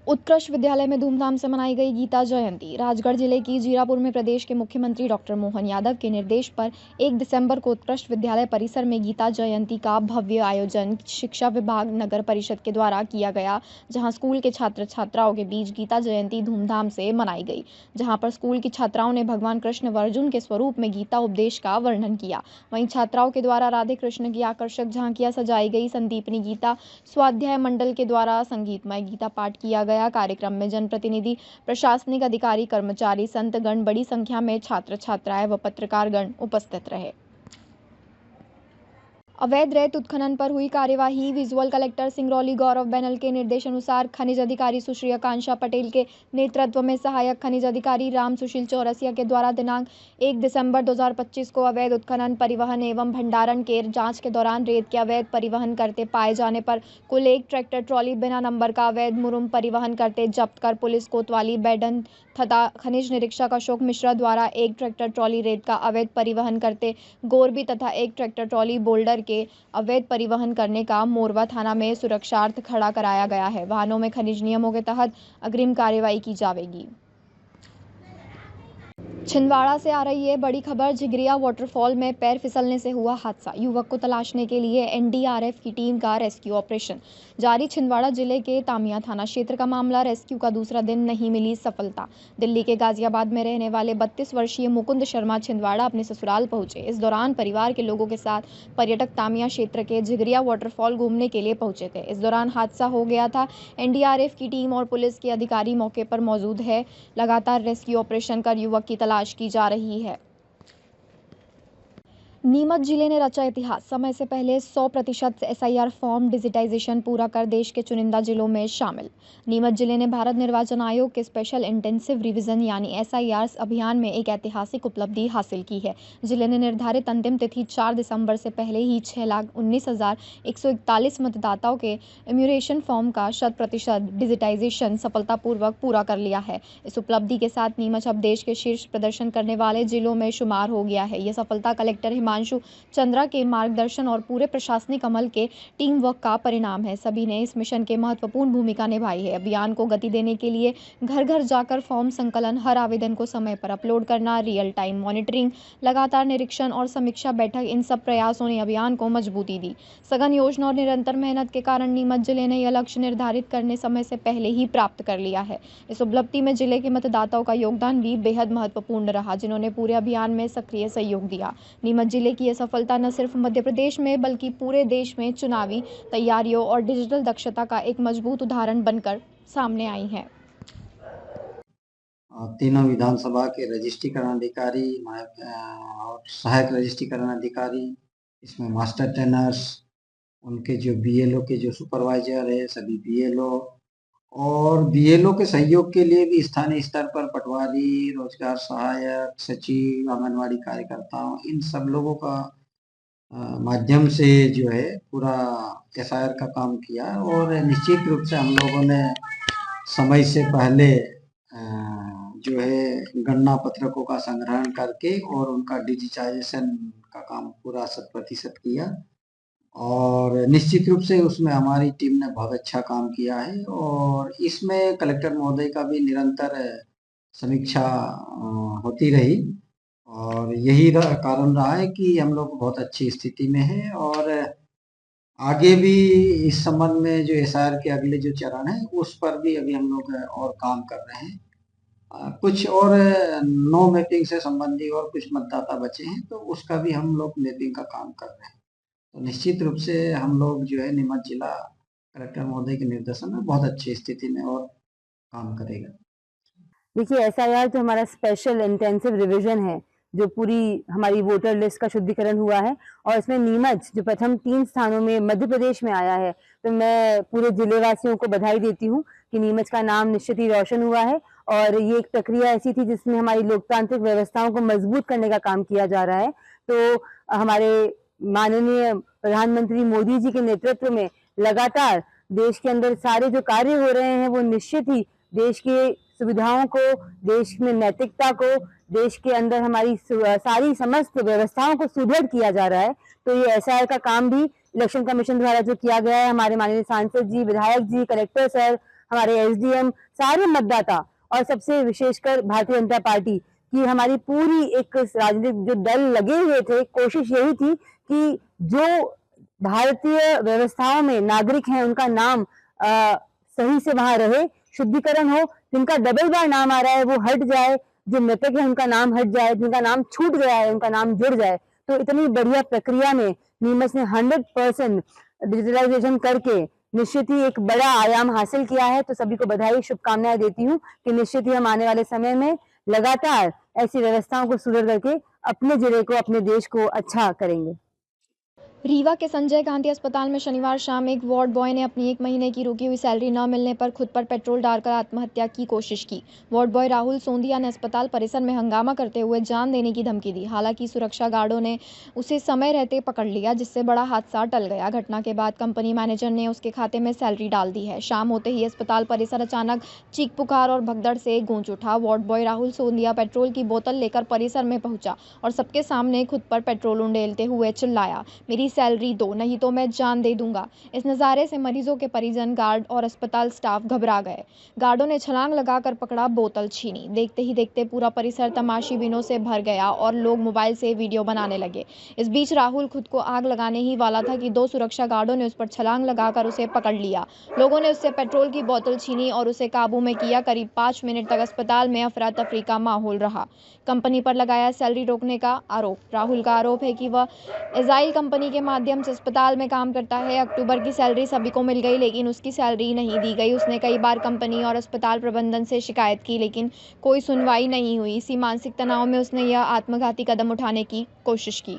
उत्कृष्ट विद्यालय में धूमधाम से मनाई गई गीता जयंती। राजगढ़ जिले की जीरापुर में प्रदेश के मुख्यमंत्री डॉक्टर मोहन यादव के निर्देश पर 1 दिसंबर को उत्कृष्ट विद्यालय परिसर में गीता जयंती का भव्य आयोजन शिक्षा विभाग नगर परिषद के द्वारा किया गया, जहां स्कूल के छात्र छात्राओं के बीच गीता जयंती धूमधाम से मनाई गई। जहां पर स्कूल की छात्राओं ने भगवान कृष्ण व अर्जुन के स्वरूप में गीता उपदेश का वर्णन किया। वहीं छात्राओं के द्वारा राधे कृष्ण की आकर्षक झांकियां सजाई गई। संदीपनी गीता स्वाध्याय मंडल के द्वारा संगीतमय गीता पाठ किया गया। कार्यक्रम में जनप्रतिनिधि, प्रशासनिक अधिकारी, कर्मचारी, संतगण, बड़ी संख्या में छात्र छात्राएं व पत्रकारगण उपस्थित रहे। अवैध रेत उत्खनन पर हुई कार्यवाही। विजुअल कलेक्टर सिंगरौली गौरव बैनल के निर्देशानुसार खनिज अधिकारी सुश्री आकांक्षा पटेल के नेतृत्व में सहायक खनिज अधिकारी राम सुशील चौरसिया के द्वारा दिनांक 1 दिसंबर 2025 को अवैध उत्खनन, परिवहन एवं भंडारण के जांच के दौरान रेत के अवैध परिवहन करते पाए जाने पर कुल 1 ट्रैक्टर ट्रॉली बिना नंबर का अवैध मुरुम परिवहन करते जब्त कर पुलिस कोतवाली बैडन तथा खनिज निरीक्षक अशोक मिश्रा द्वारा 1 ट्रैक्टर ट्रॉली रेत का अवैध परिवहन करते गोरबी तथा 1 ट्रैक्टर ट्रॉली बोल्डर के अवैध परिवहन करने का मोरवा थाना में सुरक्षार्थ खड़ा कराया गया है। वाहनों में खनिज नियमों के तहत अग्रिम कार्रवाई की जाएगी। छिंदवाड़ा से आ रही है बड़ी खबर। झिगरिया वाटरफॉल में पैर फिसलने से हुआ हादसा। युवक को तलाशने के लिए एनडीआरएफ की टीम का रेस्क्यू ऑपरेशन जारी। छिंदवाड़ा जिले के तामिया थाना क्षेत्र का मामला। रेस्क्यू का दूसरा दिन नहीं मिली सफलता। दिल्ली के गाजियाबाद में रहने वाले 32 वर्षीय मुकुंद शर्मा छिंदवाड़ा अपने ससुराल पहुंचे। इस दौरान परिवार के लोगों के साथ पर्यटक तामिया क्षेत्र के झिगरिया वाटरफॉल घूमने के लिए पहुंचे थे। इस दौरान हादसा हो गया था। एनडीआरएफ की टीम और पुलिस के अधिकारी मौके पर मौजूद है। लगातार रेस्क्यू ऑपरेशन कर युवक की तलाश की जा रही है। नीमच जिले ने रचा इतिहास। समय से पहले 100% एसआईआर फॉर्म डिजिटाइजेशन पूरा कर देश के चुनिंदा जिलों में शामिल। नीमच जिले ने भारत निर्वाचन आयोग के स्पेशल इंटेंसिव रिवीजन यानी एसआईआर अभियान में एक ऐतिहासिक उपलब्धि हासिल की है। जिले ने निर्धारित अंतिम तिथि 4 दिसंबर से पहले ही 6,19,141 मतदाताओं के इम्यूरेशन फॉर्म का 100% डिजिटाइजेशन सफलतापूर्वक पूरा कर लिया है। इस उपलब्धि के साथ नीमच अब देश के शीर्ष प्रदर्शन करने वाले जिलों में शुमार हो गया है। यह सफलता कलेक्टर हिमांशु चंद्रा के मार्गदर्शन और पूरे प्रशासनिक अमल के टीम वर्क का परिणाम है। सभी ने इस मिशन के महत्वपूर्ण भूमिका निभाई है। अभियान को गति देने के लिए घर घर जाकर फॉर्म संकलन, हर आवेदन को समय पर अपलोड करना, रियल टाइम मॉनिटरिंग, लगातार निरीक्षण और समीक्षा बैठक, इन सब प्रयासों ने अभियान को मजबूती दी। सघन योजना और निरंतर मेहनत के कारण नीमच जिले ने यह लक्ष्य निर्धारित करने समय से पहले ही प्राप्त कर लिया है। इस उपलब्धि में जिले के मतदाताओं का योगदान भी बेहद महत्वपूर्ण रहा, जिन्होंने पूरे अभियान में सक्रिय सहयोग दिया। नीमच जिले की यह सफलता न सिर्फ मध्य प्रदेश में बल्कि पूरे देश में चुनावी तैयारियों और डिजिटल दक्षता का एक मजबूत उदाहरण बनकर सामने आई है। तीनों विधानसभा के रजिस्ट्रीकरण अधिकारी और सहायक रजिस्ट्रीकरण अधिकारी, इसमें मास्टर ट्रेनर्स, उनके जो बीएलओ के जो सुपरवाइजर है, सभी बीएलओ और बीएलओ के सहयोग के लिए भी स्थानीय स्तर पर पटवारी, रोजगार सहायक, सचिव, आंगनवाड़ी कार्यकर्ताओं, इन सब लोगों का माध्यम से जो है पूरा एसआईआर का काम किया। और निश्चित रूप से हम लोगों ने समय से पहले जो है गणना पत्रकों का संग्रहण करके और उनका डिजिटाइजेशन का काम पूरा 100% किया और निश्चित रूप से उसमें हमारी टीम ने बहुत अच्छा काम किया है। और इसमें कलेक्टर महोदय का भी निरंतर समीक्षा होती रही और यही कारण रहा है कि हम लोग बहुत अच्छी स्थिति में हैं। और आगे भी इस संबंध में जो एसआईआर के अगले जो चरण है उस पर भी अभी हम लोग और काम कर रहे हैं। कुछ और नो मैपिंग से संबंधी और कुछ मतदाता बचे हैं, तो उसका भी हम लोग मैपिंग का काम कर रहे हैं। तो निश्चित रूप से हम लोग जो है नीमच जिला कलेक्टर महोदय के निर्देशन में बहुत अच्छी स्थिति में और काम करेगा। देखिए, एसआईआर जो हमारा स्पेशल इंटेंसिव रिवीजन है, जो पूरी हमारी वोटर लिस्ट का शुद्धिकरण हुआ है और इसमें नीमच जो प्रथम 3 स्थानों में मध्य प्रदेश में आया है, तो मैं पूरे जिले वासियों को बधाई देती हूँ कि नीमच का नाम निश्चित ही रोशन हुआ है। और ये एक प्रक्रिया ऐसी थी जिसमें हमारी लोकतांत्रिक व्यवस्थाओं को मजबूत करने का काम किया जा रहा है। तो हमारे माननीय प्रधानमंत्री मोदी जी के नेतृत्व में लगातार देश के अंदर सारे जो कार्य हो रहे हैं वो निश्चित ही देश के सुविधाओं को, देश में नैतिकता को, देश के अंदर हमारी सारी समस्त व्यवस्थाओं को सुदृढ़ किया जा रहा है। तो ये एसआईआर का काम भी इलेक्शन कमीशन द्वारा जो किया गया है, हमारे माननीय सांसद जी, विधायक जी, कलेक्टर सर, हमारे एसडीएम, सारे मतदाता और सबसे विशेषकर भारतीय जनता पार्टी की हमारी पूरी एक राजनीतिक जो दल लगे हुए थे, कोशिश यही थी कि जो भारतीय व्यवस्थाओं में नागरिक हैं उनका नाम सही से वहां रहे, शुद्धिकरण हो, जिनका डबल बार नाम आ रहा है वो हट जाए, जो मृतक है उनका नाम हट जाए, जिनका नाम छूट गया है उनका नाम जुड़ जाए। तो इतनी बढ़िया प्रक्रिया में नीमच ने 100% डिजिटलाइजेशन करके निश्चित ही एक बड़ा आयाम हासिल किया है। तो सभी को बधाई, शुभकामनाएं देती हूँ कि निश्चित ही हम आने वाले समय में लगातार ऐसी व्यवस्थाओं को सुदृढ़ करके अपने जिले को, अपने देश को अच्छा करेंगे। रीवा के संजय गांधी अस्पताल में शनिवार शाम एक वार्ड बॉय ने अपनी 1 महीने की रुकी हुई सैलरी न मिलने पर खुद पर पेट्रोल डालकर आत्महत्या की कोशिश की। वार्ड बॉय राहुल सोंदिया ने अस्पताल परिसर में हंगामा करते हुए जान देने की धमकी दी। हालांकि सुरक्षा गार्डों ने उसे समय रहते पकड़ लिया, जिससे बड़ा हादसा टल गया। घटना के बाद कंपनी मैनेजर ने उसके खाते में सैलरी डाल दी है। शाम होते ही अस्पताल परिसर अचानक चीख पुकार और भगदड़ से गूंज उठा। Ward boy Rahul Sondiya petrol की बोतल लेकर परिसर में पहुंचा और सबके सामने खुद पर पेट्रोल उंडेलते हुए चिल्लाया, मेरी सैलरी दो, नहीं तो मैं जान दे दूंगा। इस नज़ारे से मरीजों के परिजन, गार्ड और अस्पताल स्टाफ घबरा गए। गार्डों ने छलांग लगाकर पकड़ा, बोतल छीनी। देखते ही देखते पूरा परिसर तमाशीबीनों से भर गया और लोग मोबाइल से वीडियो बनाने लगे। इस बीच राहुल खुद को आग लगाने ही वाला था कि 2 सुरक्षा गार्डों ने उस पर छलांग लगाकर उसे पकड़ लिया। लोगों ने उससे पेट्रोल की बोतल छीनी और उसे काबू में किया। करीब 5 मिनट तक अस्पताल में अफरा तफरी का माहौल रहा। कंपनी पर लगाया सैलरी रोकने का आरोप। राहुल का आरोप है कि वह एजाइल कंपनी के माध्यम से अस्पताल में काम करता है। अक्टूबर की सैलरी सभी को मिल गई, लेकिन उसकी सैलरी नहीं दी गई। उसने कई बार कंपनी और अस्पताल प्रबंधन से शिकायत की, लेकिन कोई सुनवाई नहीं हुई। इसी मानसिक तनाव में उसने यह आत्मघाती कदम उठाने की कोशिश की।